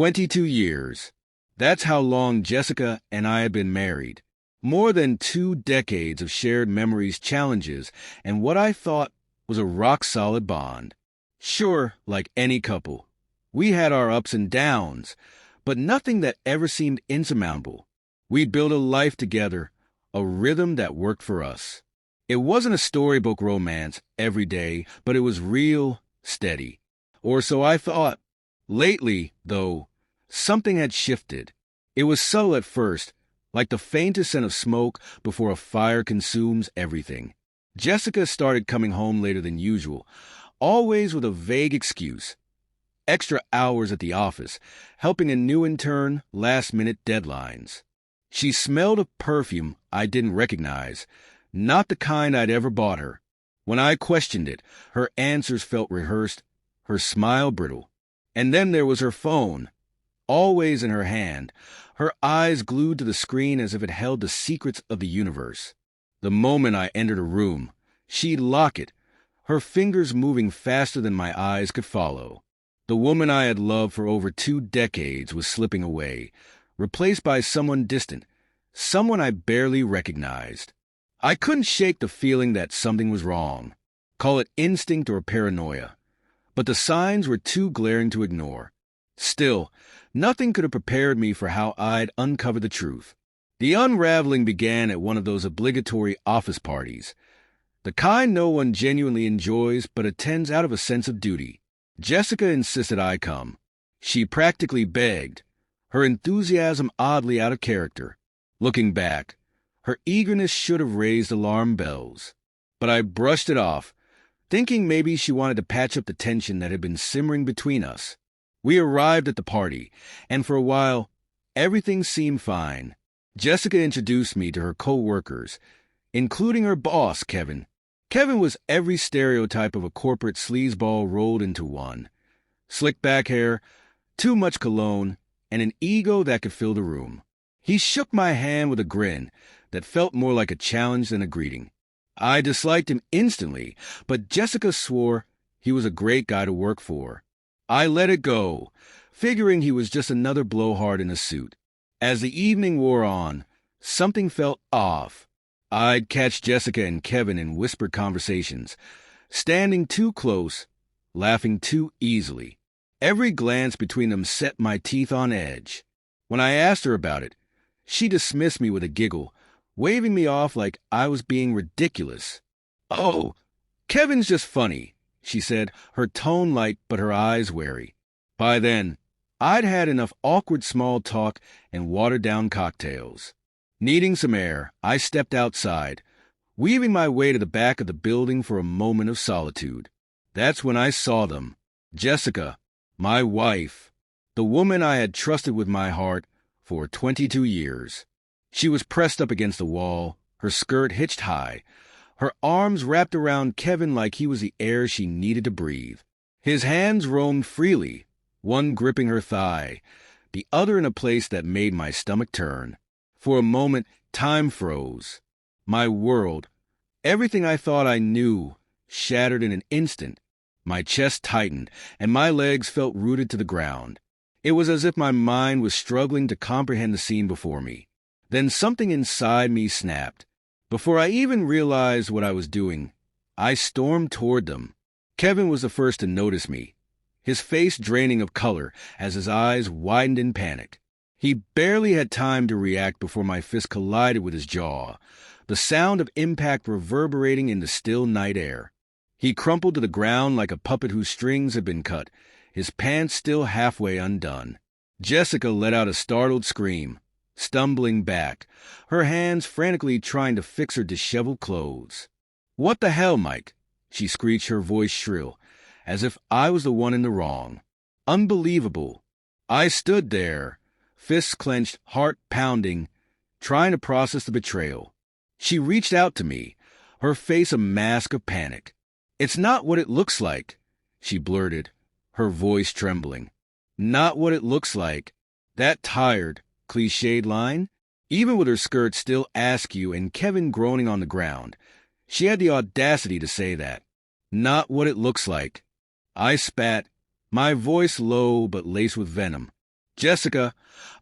22 years. That's how long Jessica and I had been married. More than 2 decades of shared memories, challenges, and what I thought was a rock-solid bond. Sure, like any couple, we had our ups and downs, but nothing that ever seemed insurmountable. We'd built a life together, a rhythm that worked for us. It wasn't a storybook romance every day, but it was real, steady. Or so I thought. Lately, though, something had shifted. It was subtle at first, like the faintest scent of smoke before a fire consumes everything. Jessica started coming home later than usual, always with a vague excuse. Extra hours at the office, helping a new intern, last-minute deadlines. She smelled a perfume I didn't recognize, not the kind I'd ever bought her. When I questioned it, her answers felt rehearsed, her smile brittle. And then there was her phone, always in her hand, her eyes glued to the screen as if it held the secrets of the universe. The moment I entered a room, she'd lock it, her fingers moving faster than my eyes could follow. The woman I had loved for over 2 decades was slipping away, replaced by someone distant, someone I barely recognized. I couldn't shake the feeling that something was wrong. Call it instinct or paranoia. But the signs were too glaring to ignore. Still, nothing could have prepared me for how I'd uncover the truth. The unraveling began at one of those obligatory office parties, the kind no one genuinely enjoys but attends out of a sense of duty. Jessica insisted I come. She practically begged, her enthusiasm oddly out of character. Looking back, her eagerness should have raised alarm bells. But I brushed it off, thinking maybe she wanted to patch up the tension that had been simmering between us. We arrived at the party, and for a while, everything seemed fine. Jessica introduced me to her co-workers, including her boss, Kevin. Kevin was every stereotype of a corporate sleazeball rolled into one. Slick back hair, too much cologne, and an ego that could fill the room. He shook my hand with a grin that felt more like a challenge than a greeting. I disliked him instantly, but Jessica swore he was a great guy to work for. I let it go, figuring he was just another blowhard in a suit. As the evening wore on, something felt off. I'd catch Jessica and Kevin in whispered conversations, standing too close, laughing too easily. Every glance between them set my teeth on edge. When I asked her about it, she dismissed me with a giggle, waving me off like I was being ridiculous. "Oh, Kevin's just funny," she said, her tone light but her eyes wary. By then, I'd had enough awkward small talk and watered-down cocktails. Needing some air, I stepped outside, weaving my way to the back of the building for a moment of solitude. That's when I saw them. Jessica, my wife, the woman I had trusted with my heart for 22 years. She was pressed up against the wall, her skirt hitched high, her arms wrapped around Kevin like he was the air she needed to breathe. His hands roamed freely, one gripping her thigh, the other in a place that made my stomach turn. For a moment, time froze. My world, everything I thought I knew, shattered in an instant. My chest tightened, and my legs felt rooted to the ground. It was as if my mind was struggling to comprehend the scene before me. Then something inside me snapped. Before I even realized what I was doing, I stormed toward them. Kevin was the first to notice me, his face draining of color as his eyes widened in panic. He barely had time to react before my fist collided with his jaw, the sound of impact reverberating in the still night air. He crumpled to the ground like a puppet whose strings had been cut, his pants still halfway undone. Jessica let out a startled scream, stumbling back, her hands frantically trying to fix her disheveled clothes. "What the hell, Mike?" she screeched, her voice shrill, as if I was the one in the wrong. Unbelievable. I stood there, fists clenched, heart pounding, trying to process the betrayal. She reached out to me, her face a mask of panic. "It's not what it looks like," she blurted, her voice trembling. Not what it looks like. That tired, cliched line, even with her skirt still askew and Kevin groaning on the ground. She had the audacity to say that. Not what it looks like. I spat, my voice low but laced with venom. Jessica,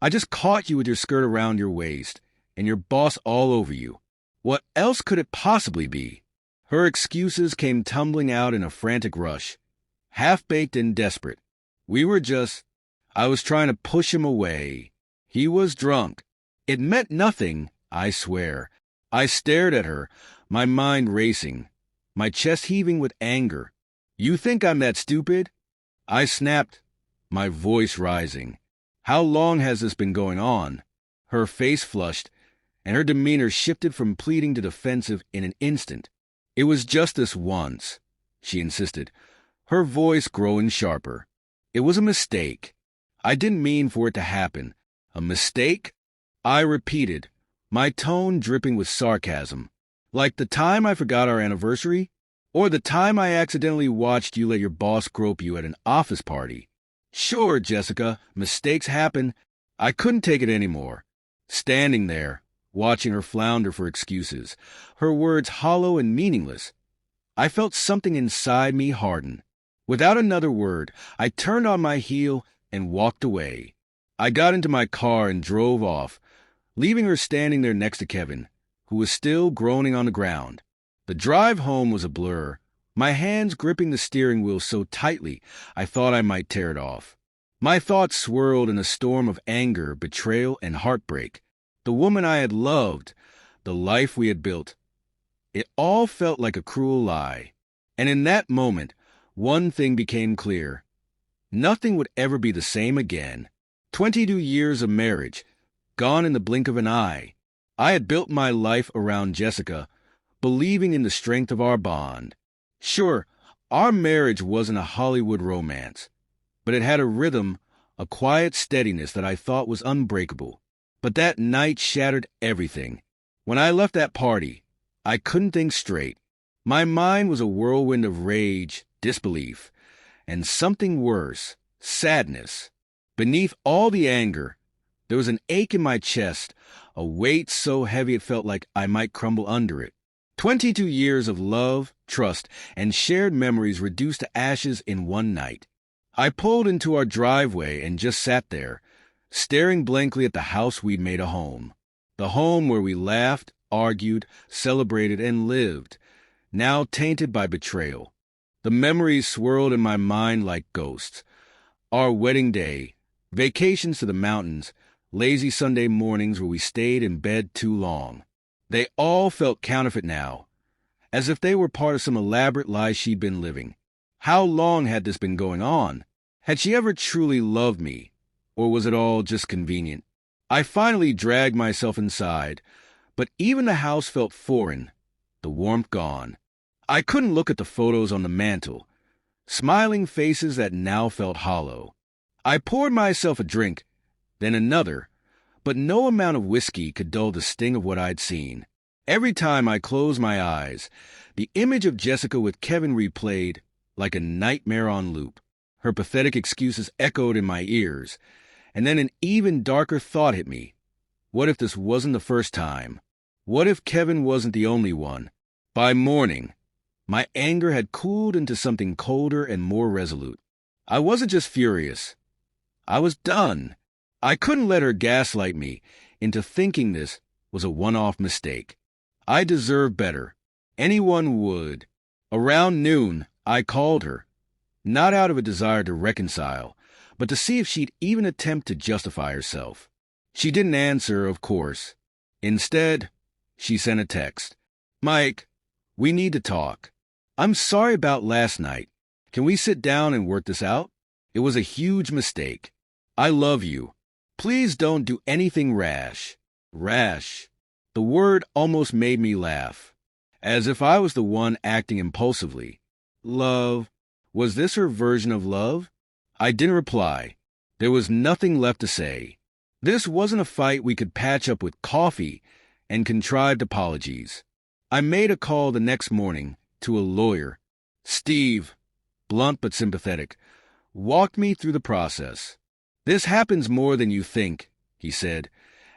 I just caught you with your skirt around your waist and your boss all over you. What else could it possibly be? Her excuses came tumbling out in a frantic rush, half-baked and desperate. I was trying to push him away. He was drunk. It meant nothing, I swear. I stared at her, my mind racing, my chest heaving with anger. You think I'm that stupid? I snapped, my voice rising. How long has this been going on? Her face flushed, and her demeanor shifted from pleading to defensive in an instant. It was just this once, she insisted, her voice growing sharper. It was a mistake. I didn't mean for it to happen. A mistake? I repeated, my tone dripping with sarcasm. Like the time I forgot our anniversary? Or the time I accidentally watched you let your boss grope you at an office party? Sure, Jessica, mistakes happen. I couldn't take it anymore. Standing there, watching her flounder for excuses, her words hollow and meaningless, I felt something inside me harden. Without another word, I turned on my heel and walked away. I got into my car and drove off, leaving her standing there next to Kevin, who was still groaning on the ground. The drive home was a blur, my hands gripping the steering wheel so tightly I thought I might tear it off. My thoughts swirled in a storm of anger, betrayal, and heartbreak. The woman I had loved, the life we had built. It all felt like a cruel lie. And in that moment, one thing became clear. Nothing would ever be the same again. 22 years of marriage, gone in the blink of an eye. I had built my life around Jessica, believing in the strength of our bond. Sure, our marriage wasn't a Hollywood romance, but it had a rhythm, a quiet steadiness that I thought was unbreakable. But that night shattered everything. When I left that party, I couldn't think straight. My mind was a whirlwind of rage, disbelief, and something worse, sadness. Beneath all the anger, there was an ache in my chest, a weight so heavy it felt like I might crumble under it. 22 years of love, trust, and shared memories reduced to ashes in one night. I pulled into our driveway and just sat there, staring blankly at the house we'd made a home. The home where we laughed, argued, celebrated, and lived, now tainted by betrayal. The memories swirled in my mind like ghosts. Our wedding day, vacations to the mountains, lazy Sunday mornings where we stayed in bed too long. They all felt counterfeit now, as if they were part of some elaborate lie she'd been living. How long had this been going on? Had she ever truly loved me, or was it all just convenient? I finally dragged myself inside, but even the house felt foreign, the warmth gone. I couldn't look at the photos on the mantel, smiling faces that now felt hollow. I poured myself a drink, then another, but no amount of whiskey could dull the sting of what I'd seen. Every time I closed my eyes, the image of Jessica with Kevin replayed like a nightmare on loop. Her pathetic excuses echoed in my ears, and then an even darker thought hit me. What if this wasn't the first time? What if Kevin wasn't the only one? By morning, my anger had cooled into something colder and more resolute. I wasn't just furious. I was done. I couldn't let her gaslight me into thinking this was a one-off mistake. I deserved better. Anyone would. Around noon, I called her, not out of a desire to reconcile, but to see if she'd even attempt to justify herself. She didn't answer, of course. Instead, she sent a text. Mike, we need to talk. I'm sorry about last night. Can we sit down and work this out? It was a huge mistake. I love you. Please don't do anything rash. Rash. The word almost made me laugh, as if I was the one acting impulsively. Love. Was this her version of love? I didn't reply. There was nothing left to say. This wasn't a fight we could patch up with coffee and contrived apologies. I made a call the next morning to a lawyer. Steve, blunt but sympathetic, walked me through the process. This happens more than you think, he said,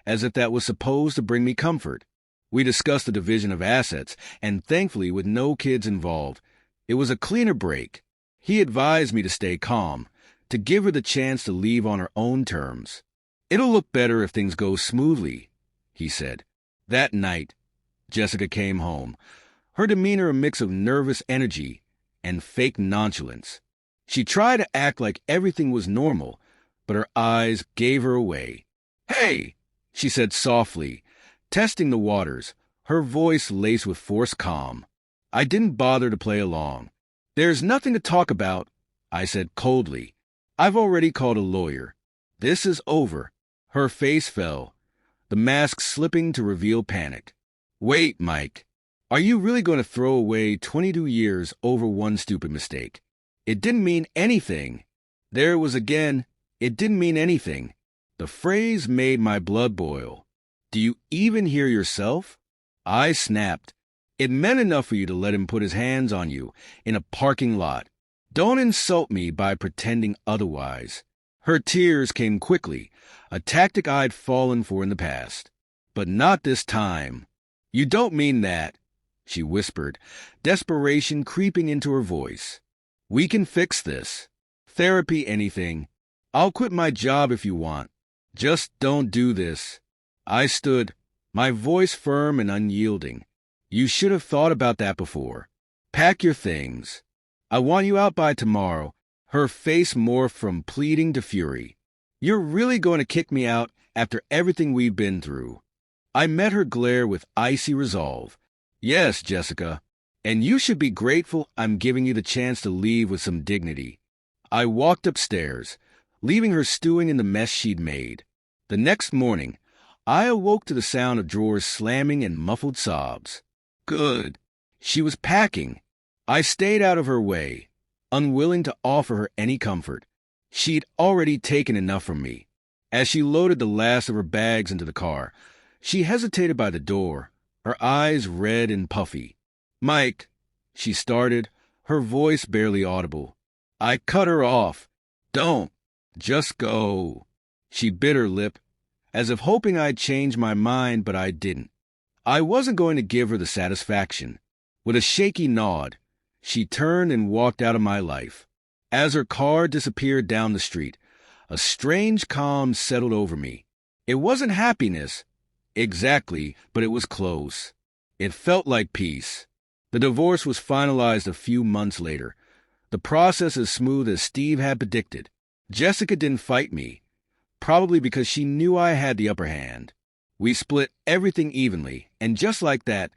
as if that was supposed to bring me comfort. We discussed the division of assets, and thankfully, with no kids involved, it was a cleaner break. He advised me to stay calm, to give her the chance to leave on her own terms. "It'll look better if things go smoothly," he said. That night, Jessica came home, her demeanor a mix of nervous energy and fake nonchalance. She tried to act like everything was normal, but her eyes gave her away. "Hey," she said softly, testing the waters, her voice laced with forced calm. I didn't bother to play along. "There's nothing to talk about," I said coldly. "I've already called a lawyer. This is over." Her face fell, the mask slipping to reveal panic. "Wait, Mike. Are you really going to throw away 22 years over one stupid mistake? It didn't mean anything." There it was again. It didn't mean anything. The phrase made my blood boil. "Do you even hear yourself?" I snapped. "It meant enough for you to let him put his hands on you in a parking lot. Don't insult me by pretending otherwise." Her tears came quickly, a tactic I'd fallen for in the past. "But not this time." "You don't mean that," she whispered, desperation creeping into her voice. "We can fix this. Therapy, anything. I'll quit my job if you want. Just don't do this." I stood, my voice firm and unyielding. "You should have thought about that before. Pack your things. I want you out by tomorrow." Her face morphed from pleading to fury. "You're really going to kick me out after everything we've been through?" I met her glare with icy resolve. "Yes, Jessica, and you should be grateful I'm giving you the chance to leave with some dignity." I walked upstairs, leaving her stewing in the mess she'd made. The next morning, I awoke to the sound of drawers slamming and muffled sobs. Good. She was packing. I stayed out of her way, unwilling to offer her any comfort. She'd already taken enough from me. As she loaded the last of her bags into the car, she hesitated by the door, her eyes red and puffy. "Mike," she started, her voice barely audible. I cut her off. "Don't. Just go." She bit her lip, as if hoping I'd change my mind, but I didn't. I wasn't going to give her the satisfaction. With a shaky nod, she turned and walked out of my life. As her car disappeared down the street, a strange calm settled over me. It wasn't happiness, exactly, but it was close. It felt like peace. The divorce was finalized a few months later, the process as smooth as Steve had predicted. Jessica didn't fight me, probably because she knew I had the upper hand. We split everything evenly, and just like that,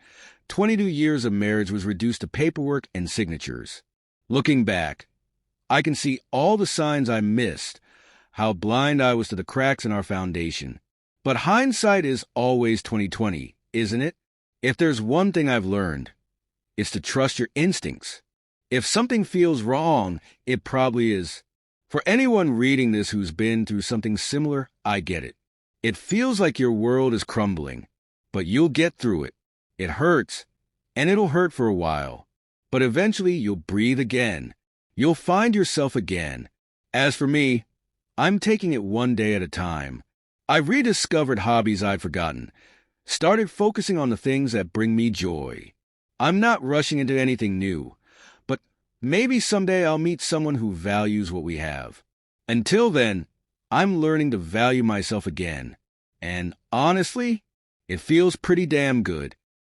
22 years of marriage was reduced to paperwork and signatures. Looking back, I can see all the signs I missed, how blind I was to the cracks in our foundation. But hindsight is always 20/20, isn't it? If there's one thing I've learned, it's to trust your instincts. If something feels wrong, it probably is. For anyone reading this who's been through something similar, I get it. It feels like your world is crumbling, but you'll get through it. It hurts, and it'll hurt for a while. But eventually you'll breathe again. You'll find yourself again. As for me, I'm taking it one day at a time. I've rediscovered hobbies I'd forgotten, started focusing on the things that bring me joy. I'm not rushing into anything new, but maybe someday I'll meet someone who values what we have. Until then, I'm learning to value myself again. And honestly, it feels pretty damn good.